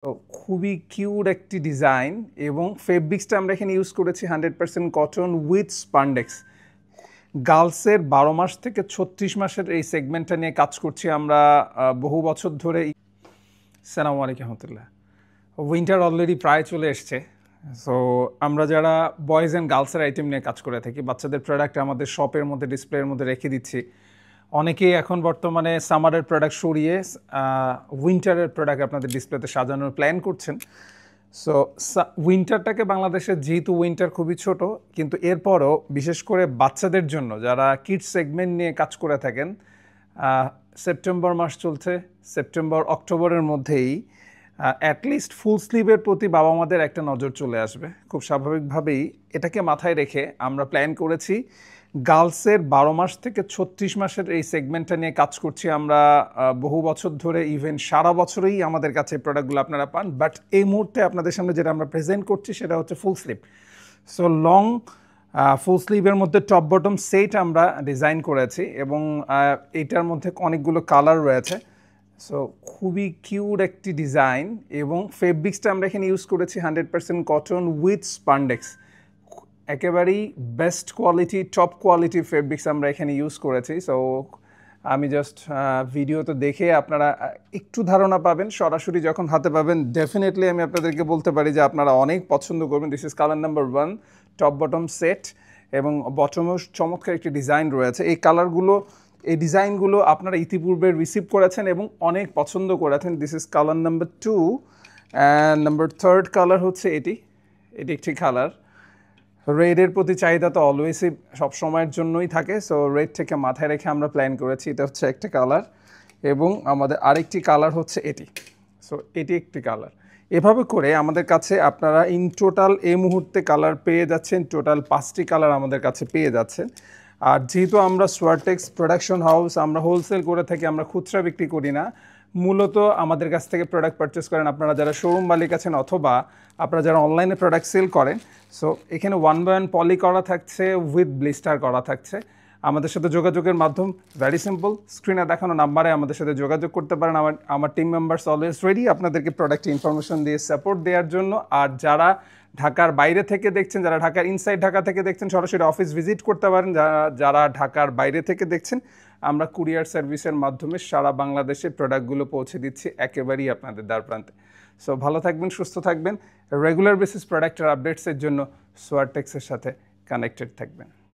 তো খুবই কিউট একটি ডিজাইন এবং ফেব্রিক্সটা আমরা এখানে ইউজ করেছি 100% কটন উইথ স্পান্ডেক্স। গার্লসের 12 মাস থেকে 36 মাসের এই সেগমেন্টটা নিয়ে কাজ করছি আমরা বহু বছর ধরে। আসসালামু আলাইকুম রহমতুল্লাহ। উইন্টার অলরেডি প্রায় চলে এসছে। সো আমরা যারা বয়েজ অ্যান্ড গার্লসের আইটেম নিয়ে কাজ করে থাকি, বাচ্চাদের প্রোডাক্ট আমাদের শপের মধ্যে ডিসপ্লের মধ্যে রেখে দিচ্ছি। অনেকেই এখন বর্তমানে সামারের প্রোডাক্ট সরিয়ে উইন্টারের প্রোডাক্ট আপনাদের ডিসপ্লেতে সাজানোর প্ল্যান করছেন। সো উইন্টারটাকে বাংলাদেশে যেহেতু উইন্টার খুবই ছোট, কিন্তু এরপরও বিশেষ করে বাচ্চাদের জন্য যারা কিডস সেগমেন্ট নিয়ে কাজ করে থাকেন, সেপ্টেম্বর মাস চলছে, সেপ্টেম্বর অক্টোবরের মধ্যেই অ্যাটলিস্ট ফুল স্লিভের প্রতি বাবা মাদের একটা নজর চলে আসবে। খুব স্বাভাবিকভাবেই এটাকে মাথায় রেখে আমরা প্ল্যান করেছি গার্লসের 12 মাস থেকে 36 মাসের এই সেগমেন্টটা নিয়ে কাজ করছি আমরা বহু বছর ধরে। ইভেন সারা বছরেই আমাদের কাছে প্রোডাক্টগুলো আপনারা পান, বাট এই মুহূর্তে আপনাদের সামনে যেটা আমরা প্রেজেন্ট করছি সেটা হচ্ছে full sleeve. So long full স্লিভের মধ্যে টপ বটম সেট আমরা ডিজাইন করেছি এবং এটার মধ্যে অনেকগুলো কালার রয়েছে। সো খুবই কিউট একটি ডিজাইন এবং ফেব্রিক্সটা আমরা এখানে ইউজ করেছি 100% কটন উইথ স্পান্ডেক্স। একেবারেই best quality, top quality fabrics আমরা এখানে ইউজ করেছি। সো আমি জাস্ট ভিডিওতে দেখে আপনারা একটু ধারণা পাবেন, সরাসরি যখন হাতে পাবেন ডেফিনেটলি আমি আপনাদেরকে বলতে পারি যে আপনারা অনেক পছন্দ করবেন। This is colour number 1, top bottom set এবং বটমেও চমৎকার একটি ডিজাইন রয়েছে। এই ডিজাইনগুলো আপনারা ইতিপূর্বে রিসিভ করেছেন এবং অনেক পছন্দ করেছেন। This is colour number 2 and number 3rd colour হচ্ছে এটি একটি কালার। রেডের প্রতি চাহিদা তো অলওয়েজই সব সময়ের জন্যই থাকে। সো রেড থেকে মাথায় রেখে আমরা প্ল্যান করেছি। এটা হচ্ছে একটা কালার এবং আমাদের আরেকটি কালার হচ্ছে এটি। সো এটি একটি কালার। এভাবে করে আমাদের কাছে আপনারা ইন টোটাল এই মুহূর্তে কালার পেয়ে যাচ্ছেন, টোটাল 5টি কালার আমাদের কাছে পেয়ে যাচ্ছেন। আর যেহেতু আমরা সোয়ারটেক্স প্রোডাকশন হাউস, আমরা হোলসেল করে থাকি, আমরা খুচরা বিক্রি করি না। মূলত আমাদের কাছ থেকে প্রোডাক্ট পারচেস করেন আপনারা যারা শোরুম মালিক আছেন অথবা আপনারা যারা অনলাইনে প্রোডাক্ট সেল করেন। সো এখানে 1/1 পলি করা থাকছে, উইথ ব্লিস্টার করা থাকছে। আমাদের সাথে যোগাযোগের মাধ্যম ভেরি সিম্পল, স্ক্রিনে দেখানো নাম্বারে আমাদের সাথে যোগাযোগ করতে পারেন। আমার টিম মেম্বার্স অলওয়েজ রেডি আপনাদেরকে প্রোডাক্টের ইনফরমেশন দিয়ে সাপোর্ট দেওয়ার জন্য। আর যারা ঢাকার বাইরে থেকে দেখছেন, যারা ঢাকার ইনসাইড ঢাকা থেকে দেখছেন, সরাসরি অফিস ভিজিট করতে পারেন। যারা ঢাকার বাইরে থেকে দেখছেন, আমরা কুরিয়ার সার্ভিসের মাধ্যমে সারা বাংলাদেশে প্রোডাক্টগুলো পৌঁছে দিচ্ছি একেবারেই আপনাদের দ্বার প্রান্তে। সো ভালো থাকবেন, সুস্থ থাকবেন। রেগুলার বেসিস প্রোডাক্টের আপডেটসের জন্য সোয়ারটেক্সের সাথে কানেক্টেড থাকবেন।